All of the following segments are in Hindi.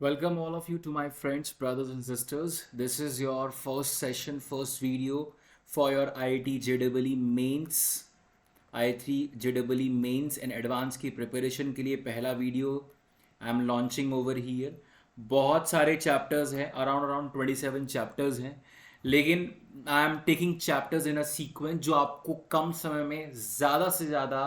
Welcome all of you to my friends, brothers and sisters. This is your first session, first video for your IIT JEE mains, IIT JEE mains and advanced की प्रिपरेशन के लिए पहला video I am launching over here. बहुत सारे चैप्टर्स हैं, अराउंड 27 चैप्टर्स हैं, लेकिन I am taking chapters in a sequence जो आपको कम समय में ज़्यादा से ज़्यादा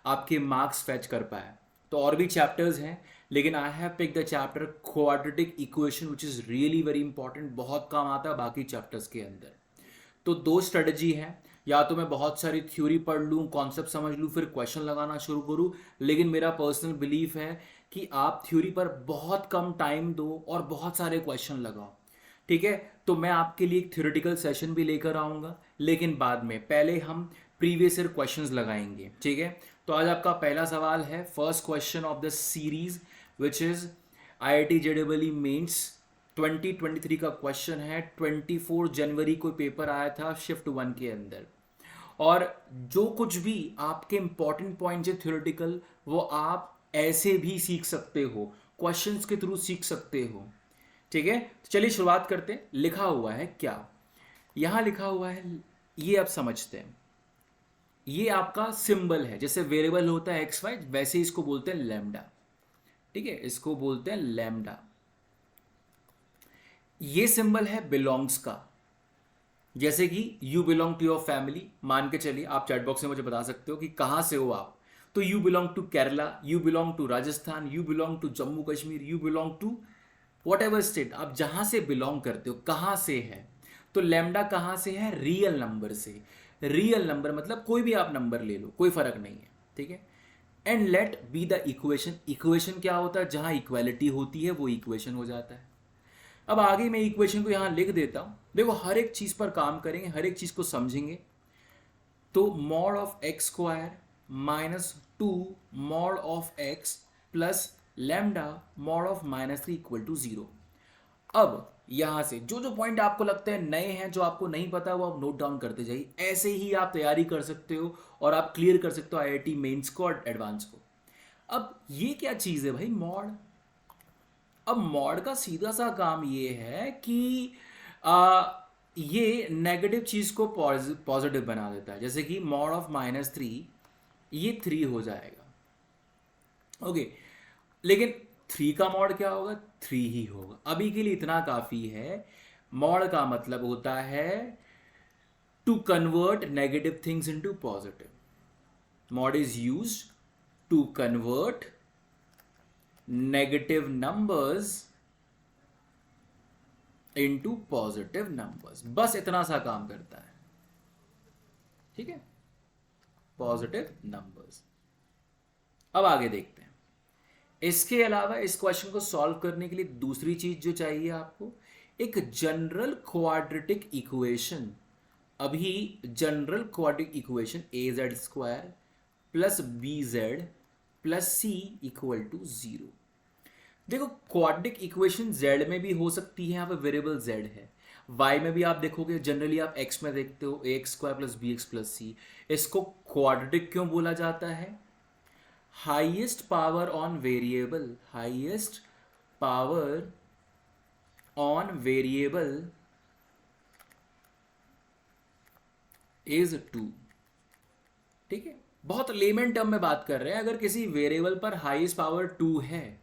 आपके मार्क्स फैच कर पाए. तो और भी चैप्टर्स हैं, लेकिन I have pick the chapter quadratic equation which is really very important. बहुत काम आता है बाकी चैप्टर्स के अंदर. तो दो स्ट्रेटजी है, या तो मैं बहुत सारी थ्योरी पढ़ लूँ, कॉन्सेप्ट समझ लूँ, फिर क्वेश्चन लगाना शुरू करूँ. लेकिन मेरा पर्सनल बिलीफ है कि आप थ्योरी पर बहुत कम टाइम दो और बहुत सारे क्वेश्चन लगाओ. ठीक है, तो मैं आपके लिए एक थ्योरेटिकल सेशन भी लेकर आऊँगा, लेकिन बाद में. पहले हम प्रीवियस ईयर क्वेश्चंस लगाएंगे. ठीक है, तो आज आपका पहला सवाल है, first question of the series which is IIT JEE mains 2023 का क्वेश्चन है. 24 जनवरी को पेपर आया था शिफ्ट 1 के अंदर. और जो कुछ भी आपके इंपॉर्टेंट पॉइंट्स है थ्योरेटिकल, वो आप ऐसे भी सीख सकते हो, क्वेश्चंस के थ्रू सीख सकते हो. ठीक है, तो चलिए शुरुआत करते हैं. लिखा हुआ है क्या, यहां लिखा हुआ है, ये आप समझते हैं. ये आपका सिंबल है, जैसे वेरिएबल होता है एक्स वाई, वैसे इसको बोलते हैं लैम्डा. ठीक है, इसको बोलते हैं लैम्डा. ये सिंबल है बिलोंग्स का. जैसे कि you belong to your family, मान के चलिए आप चैट बॉक्स में मुझे बता सकते हो कि कहां से हो आप. तो you belong to Kerala, you belong to Rajasthan, you belong to Jammu Kashmir, you belong to whatever state. आप जहां से बिलोंग करते हो, कहां से है. तो लैम्डा कहां से है, रियल नंबर से. रियल नंबर मतलब कोई भी आप नंबर ले लो, कोई फर्क नहीं है. ठीक है, and let be the equation. Equation क्या होता है, जहां इक्वालिटी होती है वो इक्वेशन हो जाता है. अब आगे मैं इक्वेशन को यहां लिख देता हूं. देखो, हर एक चीज पर काम करेंगे, हर एक चीज को समझेंगे. तो mod of X square minus 2 mod of X plus lambda mod of -3 equal to 0. अब यहां से जो जो पॉइंट आपको लगते हैं नए हैं, जो आपको नहीं पता, वो आप नोट डाउन करते जाइए. ऐसे ही आप तैयारी कर सकते हो और आप क्लियर कर सकते हो IIT मेंस को और एडवांस को. अब ये क्या चीज है भाई, मॉड. अब मॉड का सीधा सा काम ये है कि ये नेगेटिव चीज को पॉजिटिव बना देता है. जैसे कि मॉड ऑफ -3, ये 3 हो जाएगा. ओके, लेकिन 3 का मॉड क्या होगा, 3 ही होगा. अभी के लिए इतना काफी है. मॉड का मतलब होता है to convert negative things into positive. Mod is used to convert negative numbers into positive numbers. बस इतना सा काम करता है. ठीक है, पॉजिटिव नंबर्स. अब आगे देखते हैं. इसके अलावा इस क्वेश्चन को सॉल्व करने के लिए दूसरी चीज जो चाहिए आपको, एक जनरल क्वाड्रेटिक इक्वेशन. अभी general quadratic equation AZ square plus BZ plus C equal to 0. देखो, क्वाड्रेटिक इक्वेशन Z में भी हो सकती है, यहाँ पे वेरिएबल Z है. Y में भी आप देखोगे, जनरली आप X में देखते हो AX square plus BX plus C. इसको क्वाड्रेटिक क्यों बोला जाता है, highest power on variable, highest power on variable is 2. ठीक है, बहुत लेमन टर्म में बात कर रहे हैं. अगर किसी वेरिएबल पर हाईएस्ट पावर 2 है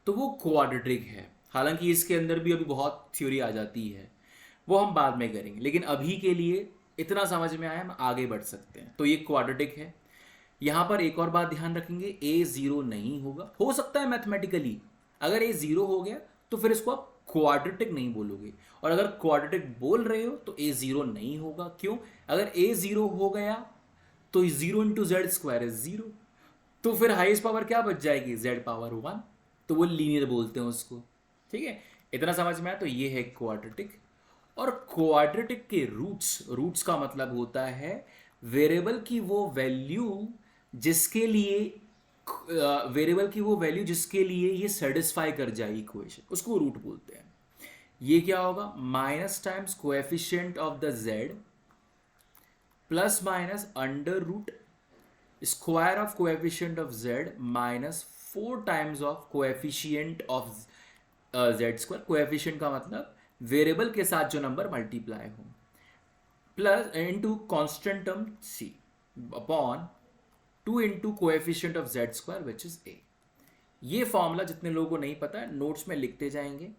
तो वो क्वाड्रेटिक है. हालांकि इसके अंदर भी अभी बहुत थ्योरी आ जाती है, वो हम बाद में करेंगे, लेकिन अभी के लिए इतना समझ में आया, हम आगे बढ़ सकते हैं. तो ये क्वाड्रेटिक है. यहां पर एक और बात ध्यान रखेंगे, A 0 नहीं होगा. हो सकता है मैथमेटिकली अगर A 0 हो गया तो फिर इसको आप क्वाड्रेटिक नहीं बोलोगे, और अगर क्वाड्रेटिक बोल रहे हो तो A 0 नहीं होगा. क्यों, अगर A 0 हो गया तो 0 इंटू जेड स्क्वायर इज 0. तो फिर हाईएस्ट पावर क्या बच जाएगी, Z पावर 1. तो वो लीनियर बोलते हैं उसको. ठीक है, इतना समझ में आया. तो ये है क्वाड्रेटिक. और क्वाड्रेटिक के रूट्स, रूट्स का मतलब होता है वेरिएबल की वो वैल्यू जिसके लिए, वेरिएबल की वो वैल्यू जिसके लिए ये सेटिस्फाई कर जाए इक्वेशन, उसको रूट बोलते हैं. ये क्या होगा, minus times coefficient of the Z plus minus under root square of coefficient of Z minus 4 times of coefficient of Z square, coefficient का मतलब वेरिएबल के साथ जो नंबर मल्टीप्लाई हो, plus into constant term C upon 2 into coefficient of Z square which is A. ये फॉर्मूला जितने लोगों को नहीं पता है नोट्स में लिखते जाएंगे।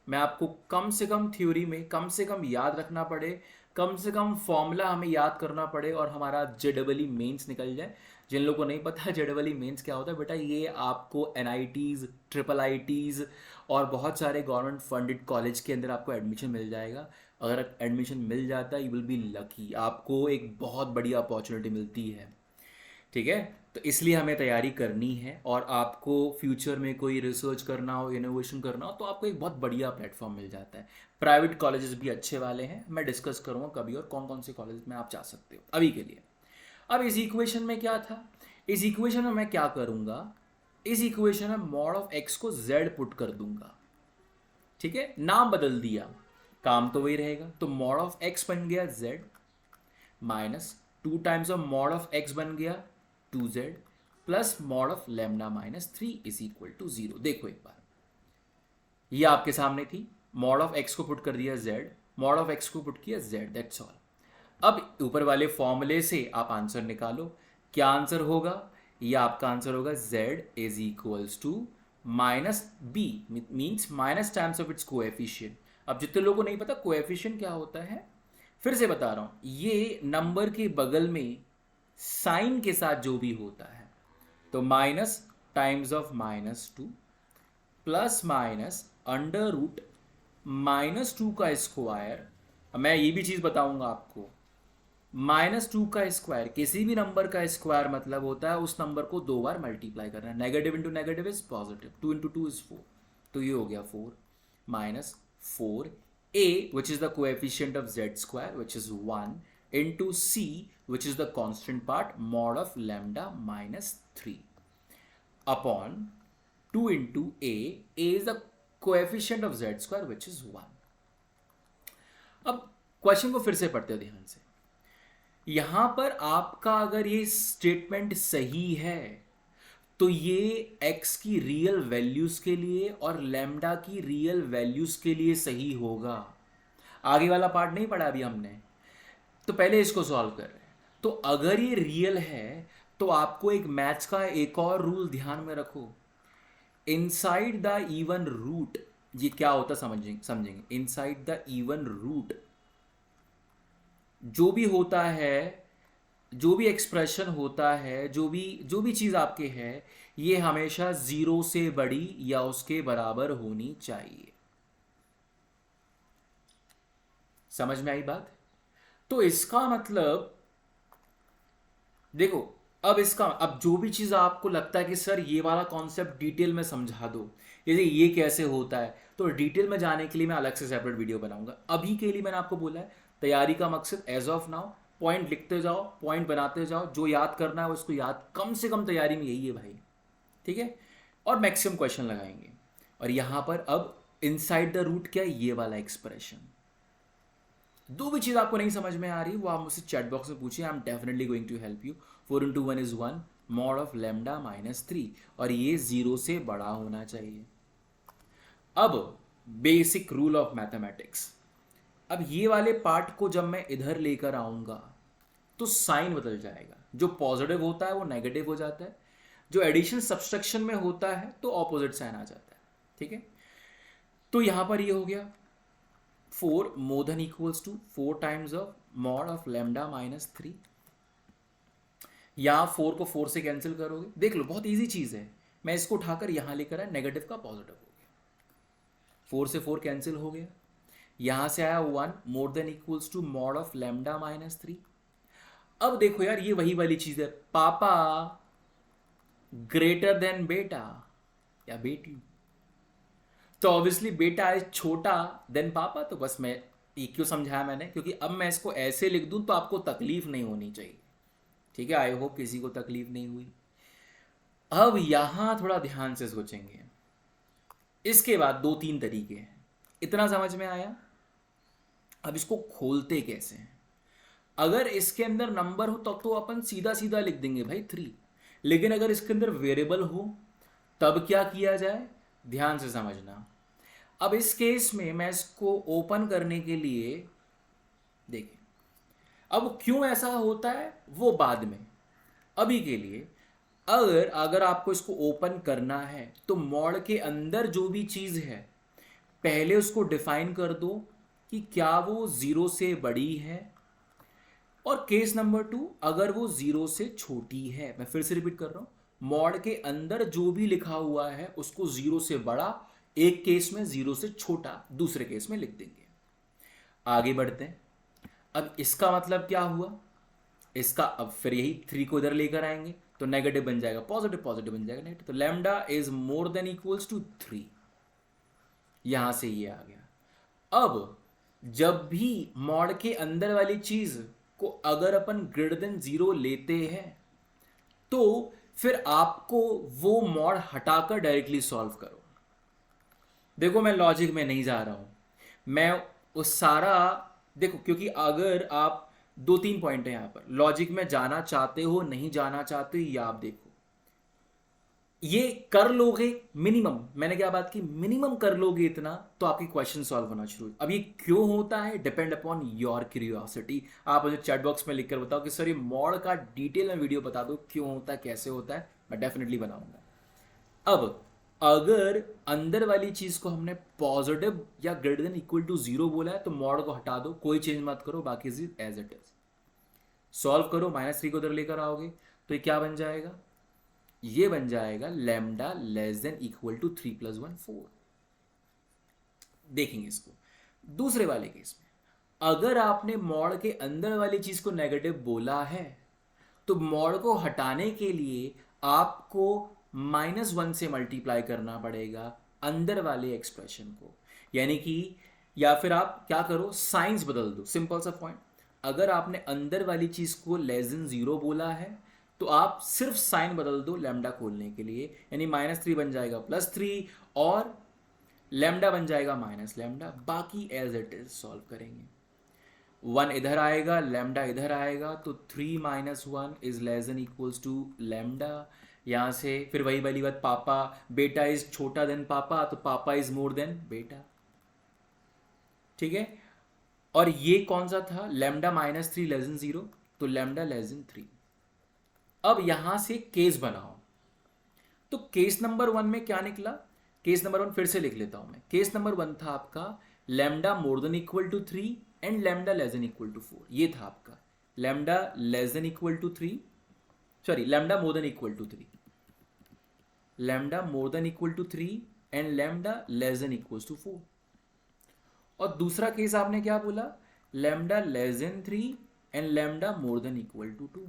मैं आपको कम से कम थ्योरी में कम से कम याद रखना पड़े, कम से कम फॉर्मूला हमें याद करना पड़े और हमारा जेडबल मेंस निकल जाए। जिन लोगों को नहीं पता जेडबल मेंस क्या होता है, बेटा ये आपको एनआईटीज, ट्रिपल आईटीज और बहुत सारे गवर्नमेंट फंडेड कॉलेज के अंदर आपको एडमिशन मिल जाएगा। अगर एडमिशन मिल जाता है यू विल बी लकी, आपको एक बहुत बड़ी अपॉर्चुनिटी मिलती है। ठीक है, तो इसलिए हमें तैयारी करनी है और आपको फ्यूचर में कोई रिसर्च करना हो, इनोवेशन करना हो तो आपको एक बहुत बढ़िया प्लेटफॉर्म मिल जाता है। प्राइवेट कॉलेजेस भी अच्छे वाले हैं, मैं डिस्कस करूँगा कभी और कौन कौन से कॉलेज में आप जा सकते हो अभी के लिए। अब इस इक्वेशन में क्या था, इस इक्वेशन में मैं क्या करूँगा, इस इक्वेशन में मॉड ऑफ एक्स को जेड पुट कर दूंगा। ठीक है, नाम बदल दिया, काम तो वही रहेगा। तो मॉड ऑफ एक्स बन गया Z minus 2 times of mod of X बन गया 2z plus mod of lambda minus 3 is equal to 0। देखो एक बार, ये आपके सामने थी, मॉड ऑफ एक्स को पुट कर दिया z, मॉड ऑफ एक्स को पुट किया z, दैट्स ऑल। अब ऊपर वाले फॉर्मूले से आप आंसर निकालो, क्या आंसर होगा, ये आपका आंसर होगा z is equals to minus b, means minus times of its coefficient. अब जितने लोगों को नहीं पता कोएफिशिएंट क्या होता है, फिर से बता रहा हूं, ये नंबर के बगल में साइन के साथ जो भी होता है, तो minus times of -2 plus minus under root -2 का स्क्वायर। मैं ये भी चीज बताऊंगा आपको, -2 का स्क्वायर किसी भी नंबर का स्क्वायर मतलब होता है उस नंबर को 2 बार मल्टीप्लाई करना है। Negative into negative is positive, 2 into 2 is 4, तो ये हो गया 4 minus 4 a which is the coefficient of z square which is 1 into c which is the constant part mod of lambda minus 3 upon 2 into a is the coefficient of z square which is 1। अब क्वेश्चन को फिर से पढ़ते हैं ध्यान से। यहां पर आपका अगर ये स्टेटमेंट सही है तो ये x की रियल वैल्यूज के लिए और लैम्डा की रियल वैल्यूज के लिए सही होगा। आगे वाला पार्ट नहीं पढ़ा अभी हमने, तो पहले इसको सॉल्व कर रहे हैं। तो अगर ये रियल है तो आपको एक मैथ्स का एक और रूल ध्यान में रखो, इनसाइड द इवन रूट, ये क्या होता समझेंगे। इनसाइड द इवन रूट जो भी होता है, जो भी एक्सप्रेशन होता है, जो भी चीज आपके है, ये हमेशा 0 से बड़ी या उसके बराबर होनी चाहिए। समझ में आई बात? तो इसका मतलब देखो, अब जो भी चीज आपको लगता है कि सर ये वाला कॉन्सेप्ट डिटेल में समझा दो, ये कैसे होता है, तो डिटेल में जाने के लिए मैं अलग से सेपरेट वीडियो बनाऊंगा। अभी के लिए मैंने आपको बोला है तैयारी का मकसद एज ऑफ नाउ पॉइंट लिखते जाओ, पॉइंट बनाते जाओ, जो याद करना है उसको याद, कम से कम तैयारी में यही है भाई। ठीक है, और मैक्सिमम क्वेश्चन लगाएंगे। और यहां पर अब इनसाइड द रूट क्या है, ये वाला एक्सप्रेशन। दो भी चीज आपको नहीं समझ में आ रही वो आप मुझसे चैट बॉक्स में पूछिए, I am definitely going to help you. 4 into 1 is 1 mod of lambda -3 और ये 0 से बड़ा होना चाहिए। अब बेसिक रूल ऑफ मैथमेटिक्स, अब ये वाले पार्ट को जब मैं इधर लेकर आऊंगा तो साइन बदल जाएगा, जो पॉजिटिव होता है वो नेगेटिव हो जाता है, जो एडिशन सब्सट्रैक्शन में होता है तो ऑपोजिट साइन आ जाता है। ठीक है, तो यहां पर ये हो गया 4 more than equals to 4 times of mod of lambda -3। यहां 4 को 4 से कैंसिल करोगे, देख लो बहुत इजी चीज है, मैं इसको उठाकर यहां लेकर आया, नेगेटिव का पॉजिटिव हो गया, 4 से 4 कैंसिल हो गया, यहां से आया 1 more than equals to mod of lambda -3। अब देखो यार, ये वही वाली चीज है, पापा ग्रेटर देन बेटा या बेटी, तो ऑब्वियसली बेटा इज छोटा देन पापा। तो बस मैं ये क्यों समझाया मैंने, क्योंकि अब मैं इसको ऐसे लिख दूं तो आपको तकलीफ नहीं होनी चाहिए। ठीक है, आई होप किसी को तकलीफ नहीं हुई। अब यहां थोड़ा ध्यान से सोचेंगे, इसके बाद 2-3 तरीके हैं, इतना समझ में आया। अब इसको खोलते कैसे हैं, अगर इसके अंदर नंबर हो तब तो अपन सीधा सीधा लिख देंगे भाई 3, लेकिन अगर इसके अंदर वेरिएबल हो तब क्या किया जाए, ध्यान से समझना। अब इस केस में मैं इसको ओपन करने के लिए, देखिए अब क्यों ऐसा होता है वो बाद में, अभी के लिए अगर अगर आपको इसको ओपन करना है तो मॉड के अंदर जो भी चीज़ है पहले उसको डिफाइन कर दो कि क्या वो जीरो से बड़ी है, और केस नंबर 2 अगर वो जीरो से छोटी है। मैं फिर से रिपीट कर रहा हूं, मॉड के अंदर जो भी लिखा हुआ है उसको जीरो से बड़ा एक केस में, जीरो से छोटा दूसरे केस में लिख देंगे। आगे बढ़ते हैं। अब इसका मतलब क्या हुआ, इसका अब फिर यही 3 को इधर लेकर आएंगे तो नेगेटिव बन जाएगा पॉजिटिव, पॉजिटिव बन जाएगा नेगेटिव, तो lambda is more than equals to 3। यहां से ये आ गया। अब जब भी मॉड के अंदर वाली चीज को अगर अपन ग्रेटर देन 0 लेते हैं तो फिर आपको वो मॉड हटाकर डायरेक्टली सॉल्व करो। देखो मैं लॉजिक में नहीं जा रहा हूं, मैं उस सारा, देखो क्योंकि अगर आप 2-3 पॉइंट है यहां पर, लॉजिक में जाना चाहते हो नहीं जाना चाहते हो, ये आप देखो, ये कर लोगे मिनिमम, मैंने क्या बात की, मिनिमम कर लोगे इतना तो आपकी क्वेश्चन सॉल्व होना शुरू। अब ये क्यों होता है, डिपेंड अपॉन योर क्यूरियोसिटी। आप मुझे चैट बॉक्स में लिखकर बताओ कि सर ये मॉड का डिटेल में वीडियो बता दो, क्यों होता है कैसे होता है, मैं डेफिनेटली बनाऊंगा। अब अगर अंदर वाली चीज को हमने पॉजिटिव या ग्रेटर देन इक्वल टू 0 बोला है तो मॉड को हटा दो, कोई चेंज मत करो, बाकी एज इट इज सॉल्व करो। -3 को उधर लेकर आओगे तो ये क्या बन जाएगा, ये बन जाएगा lambda less than equal to 3 + 1 4। देखेंगे इसको दूसरे वाले केस में, अगर आपने मॉड के अंदर वाली चीज को नेगेटिव बोला है तो मॉड को हटाने के लिए आपको -1 से मल्टीप्लाई करना पड़ेगा अंदर वाले एक्सप्रेशन को, यानी कि, या फिर आप क्या करो साइंस बदल दो, सिंपल सा पॉइंट। अगर आपने अंदर वाली चीज को लेस देन 0 बोला है तो आप सिर्फ साइन बदल दो लैम्डा खोलने के लिए, यानी -3 बन जाएगा +3 और लैम्डा बन जाएगा -लैम्डा, बाकी एज इट इज सॉल्व करेंगे। 1 इधर आएगा, लैम्डा इधर आएगा, तो 3 - 1 is less than equals to lambda. यहां से फिर वही वाली बात, पापा बेटा इज छोटा देन पापा, तो पापा इज मोर देन बेटा, ठीक है। और ये कौन सा था, लैम्डा -3 लेस देन 0, तो लैम्डा लेस देन 3। अब यहां से केस बनाओ, तो केस नंबर 1 में क्या निकला, केस नंबर 1 फिर से लिख लेता हूं मैं। केस नंबर 1 था आपका lambda more than equal to 3 and lambda less than equal to 4। ये था आपका lambda less than equal to 3, sorry lambda more than equal to 3, lambda more than equal to 3 and lambda less than equal to 4। और दूसरा केस आपने क्या बोला, lambda less than 3 and lambda more than equal to 2।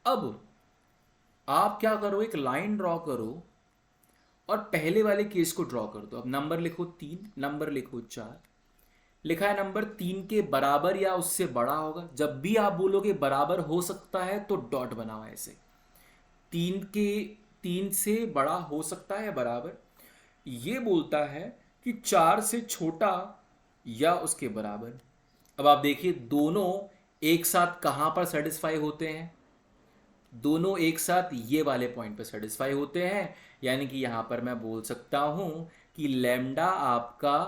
अब आप क्या करो, एक लाइन ड्रॉ करो और पहले वाले केस को ड्रॉ कर दो। अब नंबर लिखो 3, नंबर लिखो 4, लिखा है नंबर 3 के बराबर या उससे बड़ा होगा। जब भी आप बोलोगे बराबर हो सकता है तो डॉट बनाओ ऐसे, 3 से बड़ा हो सकता है या बराबर, ये बोलता है कि 4 से छोटा या उसके बराबर। अब आप देखिए दोनों एक साथ कहां पर सेटिस्फाई होते हैं, दोनों एक साथ ये वाले पॉइंट पर सेटिस्फाई होते हैं, यानी कि यहां पर मैं बोल सकता हूं कि लैम्डा आपका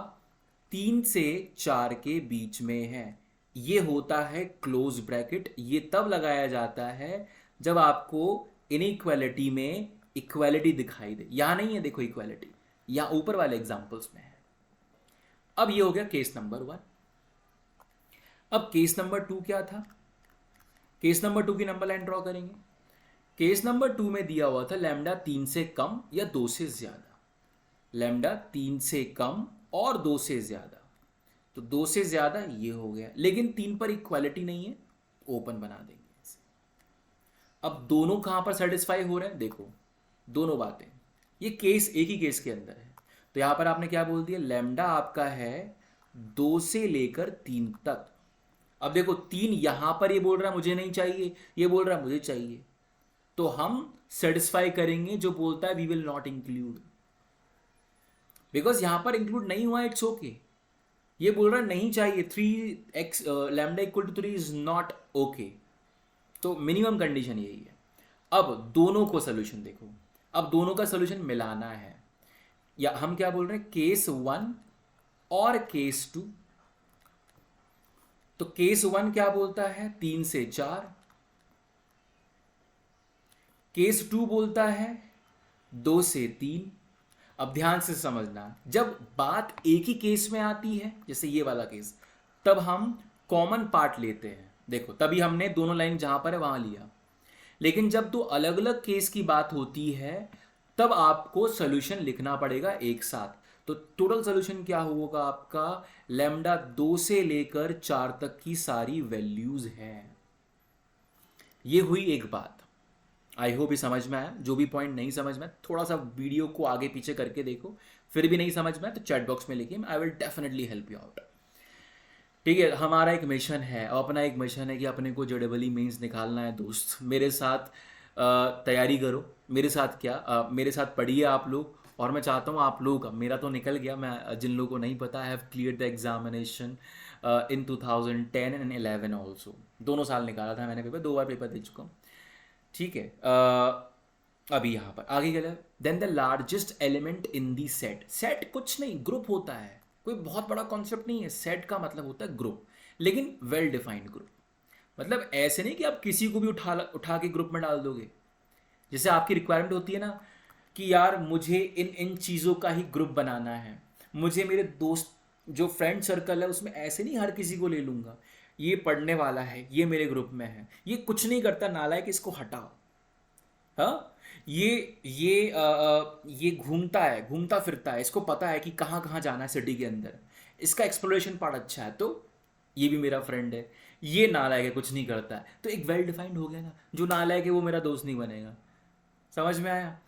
3 से 4 के बीच में है। ये होता है क्लोज ब्रैकेट, ये तब लगाया जाता है जब आपको इनइक्वालिटी में इक्वालिटी दिखाई दे। यहां नहीं है देखो इक्वालिटी, यहां ऊपर वाले एग्जांपल्स में है। अब ये हो गया केस नंबर 1। अब केस नंबर 2 क्या था, केस नंबर 2 की नंबर लाइन ड्रॉ करेंगे। केस नंबर 2 में दिया हुआ था लैम्डा 3 से कम या 2 से ज्यादा, लैम्डा 3 से कम और 2 से ज्यादा, तो 2 से ज्यादा ये हो गया, लेकिन 3 पर इक्वालिटी नहीं है, ओपन बना देंगे इसे। अब दोनों कहां पर सेटिस्फाई हो रहे हैं, देखो दोनों बातें, ये केस एक ही केस के अंदर है, तो यहां पर आपने क्या बोल दिया, लैम्डा आपका है 2 से लेकर 3 तक। अब देखो 3 यहां पर ये बोल रहा है मुझे नहीं चाहिए, ये बोल रहा है मुझे चाहिए, तो हम सेटिस्फाई करेंगे जो बोलता है we will not include, because यहां पर इंक्लूड नहीं हुआ, इट्स ओके। ये बोल रहा है नहीं चाहिए, 3x lambda equal to 3 is not okay, तो मिनिमम कंडीशन यही है। अब दोनों को सोल्यूशन देखो, अब दोनों का सोल्यूशन मिलाना है, या हम क्या बोल रहे हैं, केस 1 और केस 2। तो केस 1 क्या बोलता है 3 से 4, केस 2 बोलता है 2 से 3। अब ध्यान से समझना, जब बात एक ही केस में आती है जैसे ये वाला केस, तब हम कॉमन पार्ट लेते हैं। देखो तभी हमने दोनों लाइन जहां पर है वहां लिया। लेकिन जब दो अलग अलग केस की बात होती है तब आपको सोल्यूशन लिखना पड़ेगा एक साथ। तो टोटल सोल्यूशन क्या होगा आपका, लैम्डा 2 से लेकर 4 तक की सारी वैल्यूज है। ये हुई एक बात। आई होप ये समझ में आया। जो भी पॉइंट नहीं समझ में, थोड़ा सा वीडियो को आगे पीछे करके देखो। फिर भी नहीं समझ में तो चैट बॉक्स में लिखिए, I will definitely help you out. ठीक है, हमारा एक मिशन है और अपना एक मिशन है कि अपने को जेडबल मेंस निकालना है दोस्त। मेरे साथ तैयारी करो, मेरे साथ क्या मेरे साथ पढ़िए आप लोग। और मैं चाहता हूँ आप लोगों का, मेरा तो निकल गया, मैं जिन लोगों को नहीं पता, I have clear the examination in 2010 and 11 also. दोनों साल निकाला था मैंने पेपर, 2 बार पेपर दे चुका हूँ। ठीक है, अभी यहाँ पर आगे गया। Then the largest element in the set. Set कुछ नहीं, ग्रुप होता है, कोई बहुत बड़ा कॉन्सेप्ट नहीं है। सेट का मतलब होता है ग्रुप, लेकिन वेल डिफाइंड ग्रुप। मतलब ऐसे नहीं कि आप किसी को भी उठा के ग्रुप में डाल दोगे। जैसे आपकी रिक्वायरमेंट होती है ना कि यार मुझे इन इन चीज़ों का ही ग्रुप बनाना है, मुझे मेरे दोस्त जो फ्रेंड सर्कल है उसमें ऐसे नहीं हर किसी को ले लूँगा, ये पढ़ने वाला है, ये मेरे ग्रुप में है, ये कुछ नहीं करता नालायक, इसको हटाओ। हाँ, ये घूमता है, घूमता फिरता है, इसको पता है कि कहाँ कहाँ जाना है सिटी के अंदर, इसका एक्सप्लोरेशन पार्ट अच्छा है, तो ये भी मेरा फ्रेंड है। ये नालायक है, कुछ नहीं करता है, तो एक वेल डिफाइंड हो गया ना। जो नालायक है वो मेरा दोस्त नहीं बनेगा। समझ में आया?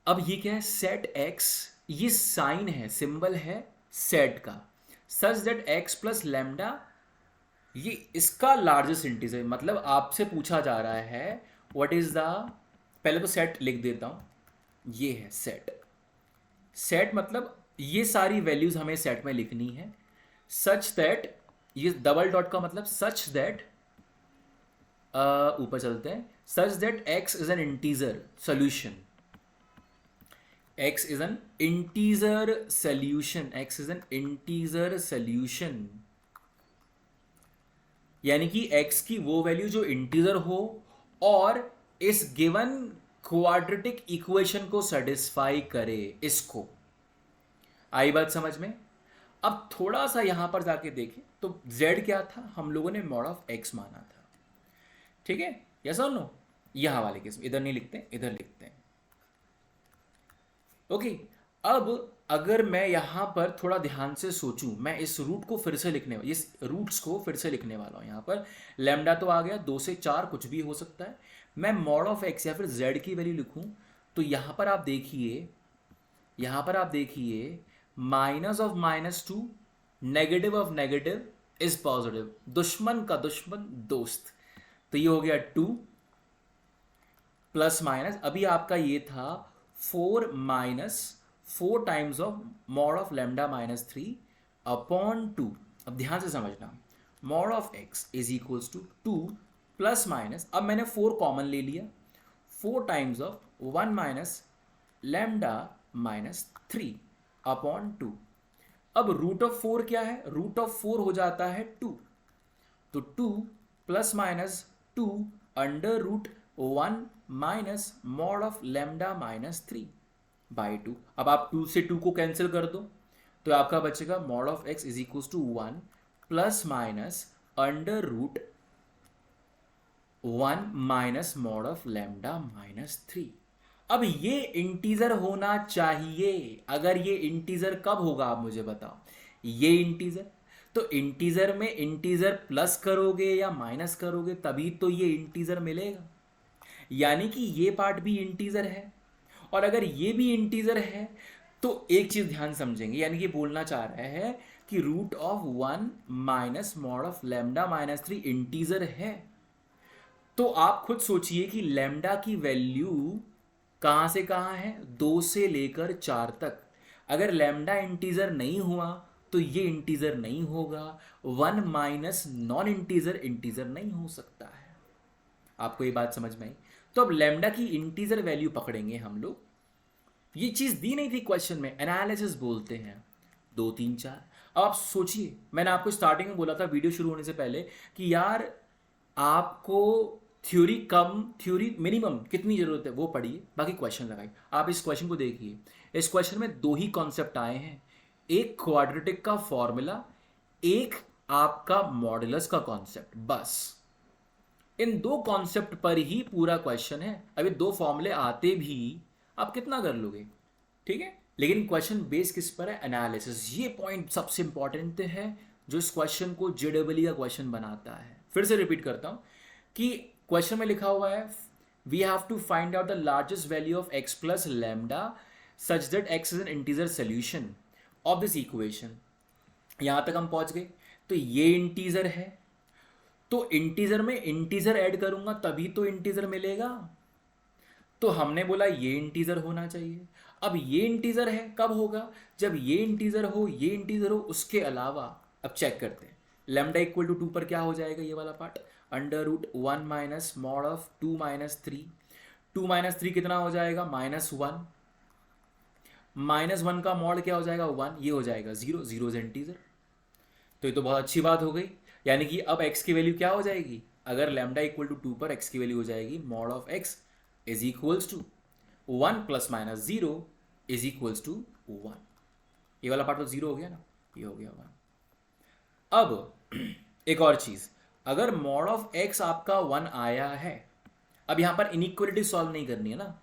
अब ये क्या है, सेट एक्स, ये साइन है, सिंबल है सेट का, such that x plus lambda, ये इसका लार्जेस्ट इंटीजर। मतलब आपसे पूछा जा रहा है व्हाट इज द, पहले तो सेट लिख देता हूं, ये है सेट। सेट मतलब ये सारी वैल्यूज हमें सेट में लिखनी है, सच दैट, ये डबल डॉट का मतलब सच दैट, ऊपर चलते हैं, such that x is an integer solution, x is an integer solution, x is an integer solution, यानी कि x की वो वैल्यू जो इंटीजर हो और इस गिवन क्वाड्रेटिक इक्वेशन को सेटिस्फाई करे। इसको आई बात समझ में? अब थोड़ा सा यहां पर जाके देखें तो z क्या था, हम लोगों ने मॉड ऑफ x माना था। ठीक है, यस और नो? यहां वाले केस में इधर नहीं लिखते, इधर लिखते हैं। ओके, अब अगर मैं यहां पर थोड़ा ध्यान से सोचूं, मैं इस रूट को फिर से लिखने, इस रूट्स को फिर से लिखने वाला हूं। यहां पर लैम्डा तो आ गया, 2 से 4 कुछ भी हो सकता है। मैं मॉड ऑफ एक्स या फिर जेड की वैल्यू लिखूं तो यहां पर आप देखिए, यहां पर आप देखिए, minus of -2, negative of negative is positive, दुश्मन का दुश्मन दोस्त। तो ये हो गया 2 प्लस माइनस, अभी आपका ये था 4 minus 4 times of mod of lambda -3 upon 2। अब ध्यान से समझना, mod of x is equals to 2 plus minus, अब मैंने 4 कॉमन ले लिया, 4 times of 1 minus lambda -3 upon 2। अब रूट ऑफ 4 क्या है, रूट ऑफ 4 हो जाता है 2, तो 2 plus minus 2 under root 1 minus mod of lambda -3 by 2। अब आप 2 से 2 को कैंसिल कर दो तो आपका बचेगा mod of x is equal to 1 plus minus under root 1 minus mod of lambda -3। अब ये इंटीजर होना चाहिए। अगर ये इंटीजर कब होगा आप मुझे बताओ, ये इंटीजर, तो इंटीजर में इंटीजर प्लस करोगे या माइनस करोगे तभी तो ये इंटीजर मिलेगा। यानी कि ये पार्ट भी इंटीजर है, और अगर ये भी इंटीजर है तो एक चीज ध्यान समझेंगे, यानी कि बोलना चाह रहा है कि root of 1 minus mod of lambda -3 integer है। तो आप खुद सोचिए कि लैम्डा की वैल्यू कहां से कहां है, 2 से लेकर 4 तक। अगर लैम्डा इंटीजर नहीं हुआ तो ये इंटीजर नहीं होगा, 1 माइनस नॉन इंटीजर इंटीजर नहीं हो सकता है। आपको ये बात समझ में आई? तो अब लैम्डा की इंटीजर वैल्यू पकड़ेंगे हम लोग। ये चीज दी नहीं थी क्वेश्चन में, एनालिसिस बोलते हैं। 2 3 4। अब आप सोचिए, मैंने आपको स्टार्टिंग में बोला था वीडियो शुरू होने से पहले कि यार आपको थ्योरी मिनिमम कितनी जरूरत है वो पढ़िए, बाकी क्वेश्चन लगाइए। आप इस क्वेश्चन को देखिए, इस क्वेश्चन में 2 ही कॉन्सेप्ट आए हैं, एक क्वाड्रेटिक का फॉर्मूला, एक आपका मॉडुलस का कॉन्सेप्ट, बस इन 2 कॉन्सेप्ट पर ही पूरा क्वेश्चन है। अभी 2 फॉर्मूले आते भी आप कितना कर लोगे, ठीक है। लेकिन क्वेश्चन बेस किस पर है, एनालिसिस। ये पॉइंट सबसे इंपॉर्टेंट है जो इस क्वेश्चन को जेडबलई का क्वेश्चन बनाता है। फिर से रिपीट करता हूं कि क्वेश्चन में लिखा हुआ है we have to find out the largest value of x plus lambda such that x is an integer solution of this equation. यहां तक हम पहुंच गए। तो ये इंटीजर है, तो इंटीजर में इंटीजर ऐड करूंगा तभी तो इंटीजर मिलेगा। तो हमने बोला ये इंटीजर होना चाहिए। अब ये इंटीजर है, कब होगा, जब ये इंटीजर हो, ये इंटीजर हो, उसके अलावा अब चेक करते हैं लैम्डा इक्वल टू 2 पर क्या हो जाएगा, ये वाला part under root 1 minus mod of 2 minus 3। 2 minus 3 कितना हो जाएगा, -1। -1 का मॉड क्या हो जाएगा, 1, ये हो जाएगा 0, 0 इज इंटीजर। तो ये तो बहुत अच्छी बात हो गई, यानी कि अब x की वैल्यू क्या हो जाएगी, अगर लैम्डा इक्वल टू 2 पर x की वैल्यू हो जाएगी mod of x is equals to 1 plus minus 0 is equals to 1। ये वाला पार्ट तो 0 हो गया ना, ये हो गया 1। अब एक और चीज, अगर मॉड ऑफ x आपका 1 आया है, अब यहां पर इनइक्वालिटी सॉल्व नहीं करनी है ना,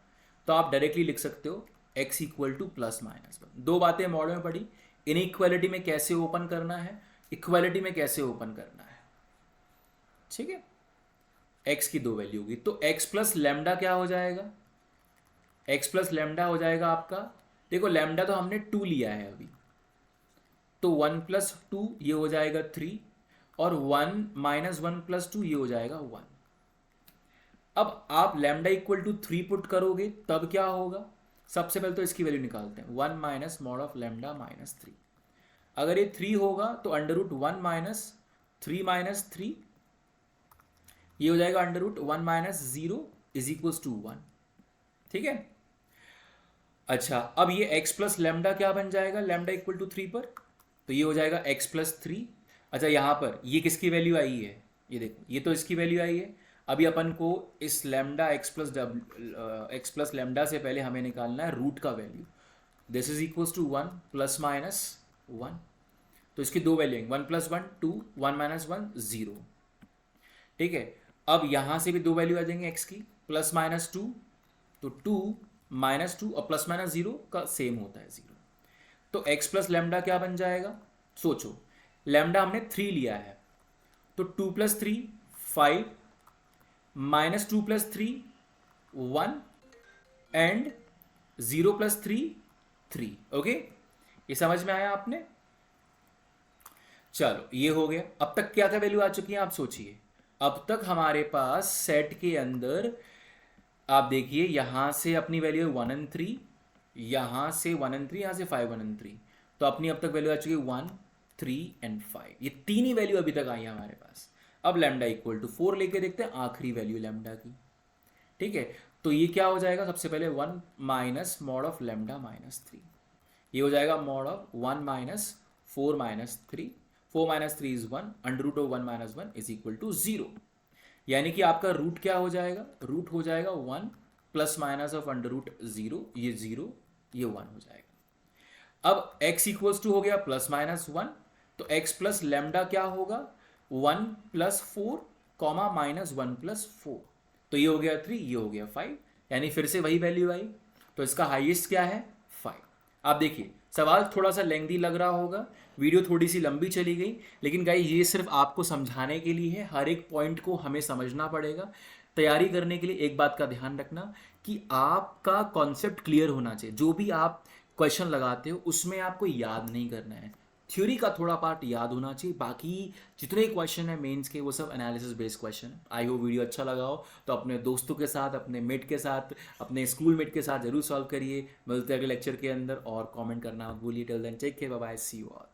तो आप डायरेक्टली लिख सकते हो x equal two plus minus 1। 2 बातें मॉड में पढ़ी, इनइक्वालिटी में कैसे ओपन करना है, इक्वालिटी में कैसे ओपन करना है, ठीक है। x की 2 वैल्यू होगी, तो x प्लस लैम्डा क्या हो जाएगा, x प्लस लैम्डा हो जाएगा आपका, देखो लैम्डा तो हमने 2 लिया है अभी, तो 1 प्लस 2 ये हो जाएगा 3, और 1 माइनस 1 प्लस 2 ये हो जाएगा 1। अब आप लैम्डा इक्वल टू 3 पुट करोगे तब क्या होगा, सबसे पहले तो इसकी वैल्यू निकालते हैं, 1 minus mod of lambda minus 3। अगर ये 3 होगा तो अंडर रूट 1 माइनस 3 माइनस 3 ये हो जाएगा under root 1 minus 0 is equals to 1, ठीक है। अच्छा, अब ये x प्लस लैम्डा क्या बन जाएगा, लैम्डा इक्वल टू 3 पर, तो ये हो जाएगा x प्लस 3। अच्छा, यहाँ पर ये किसकी वैल्यू आई है, ये देखो ये तो इसकी वैल्यू आई है। अभी अपन को इस लैम्डा x प्लस लैम्डा से पहले हमें निकालना है रूट का value. This is equals to 1 plus minus 1, तो इसकी 2 वैल्यू हैं, 1 प्लस 1 2, 1 माइनस 1 0, ठीक है। अब यहाँ से भी 2 वैल्यू आ जाएंगे x की, प्लस माइनस 2, तो 2 माइनस 2 और प्लस माइनस 0 का सेम होता है 0। तो x प्लस लैम्डा क्या बन जाएगा, सोचो लैम्डा हमने 3 लिया है, तो 2 plus 3 5, minus 2 plus 3 1 and 0 plus 3 3। Okay, ये समझ में आया आपने। चलो ये हो गया। अब तक क्या क्या वैल्यू आ चुकी है आप सोचिए। अब तक हमारे पास सेट के अंदर आप देखिए यहां से अपनी वैल्यू है 1 and 3, यहां से 1 and 3, यहां से 5 1 and 3, तो अपनी अब तक वैल्यू आ चुकी है 1 3 and 5। ये 3 ही वैल्यू अभी तक आई है हमारे पास। अब लैम्डा इक्वल टू 4 लेके देखते हैं आखिरी वैल्यू लैम्डा की, ठीक है। तो ये क्या हो जाएगा, सबसे पहले 1 minus mod of lambda minus 3, ये हो जाएगा mod of 1 minus 4 minus 3, 4 minus 3 is 1, under root of 1 minus 1 is equal to 0। यानी कि आपका रूट क्या हो जाएगा, रूट हो जाएगा 1 plus minus of under root 0, ये 0 ये 1 हो जाएगा। अब x इक्वल्स टू हो गया प्लस माइनस 1, तो x प्लस लैम्डा क्या होगा 1 प्लस 4 कॉमा माइनस 1 प्लस 4, तो ये हो गया 3, ये हो गया 5, यानी फिर से वही वैल्यू आई। तो इसका हाईएस्ट क्या है 5। आप देखिए सवाल थोड़ा सा लेंथी लग रहा होगा, वीडियो थोड़ी सी लंबी चली गई, लेकिन गाइस ये सिर्फ आपको समझाने के लिए है, हर एक पॉइंट को हमें समझना पड़ेगा। तैयारी करने के लिए एक बात का ध्यान रखना कि आपका कॉन्सेप्ट क्लियर होना चाहिए। जो भी आप क्वेश्चन लगाते हो उसमें आपको याद नहीं करना है, थ्योरी का थोड़ा पार्ट याद होना चाहिए, बाकी जितने क्वेश्चन है मेंस के वो सब एनालिसिस बेस्ड क्वेश्चन है। आई होप वीडियो अच्छा लगा हो तो अपने दोस्तों के साथ, अपने मेट के साथ, अपने स्कूल मेट के साथ जरूर सॉल्व करिए। मिलते हैं अगले लेक्चर के अंदर, और कमेंट करना मत भूलिए। Till then take care, bye bye, see you all.